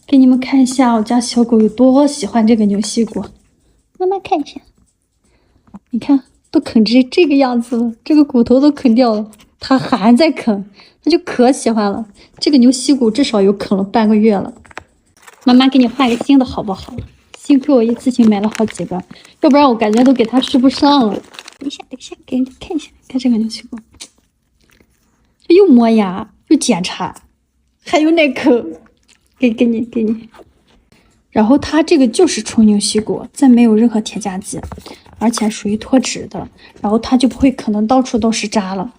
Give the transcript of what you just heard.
给你们看一下我家小狗有多喜欢这个牛膝骨。妈妈看一下，你看都啃成这个样子了，这个骨头都啃掉了，它还在啃，它就可喜欢了。这个牛膝骨至少有啃了半个月了。妈妈给你换个新的好不好？幸亏我一次性买了好几个，要不然我感觉都给它续不上了。等一下，给你看一下，看这个牛膝骨，又磨牙又检查，还有奶口。给你，然后它这个就是纯牛膝骨，再没有任何添加剂，而且属于脱脂的，然后它就不会可能到处都是渣了。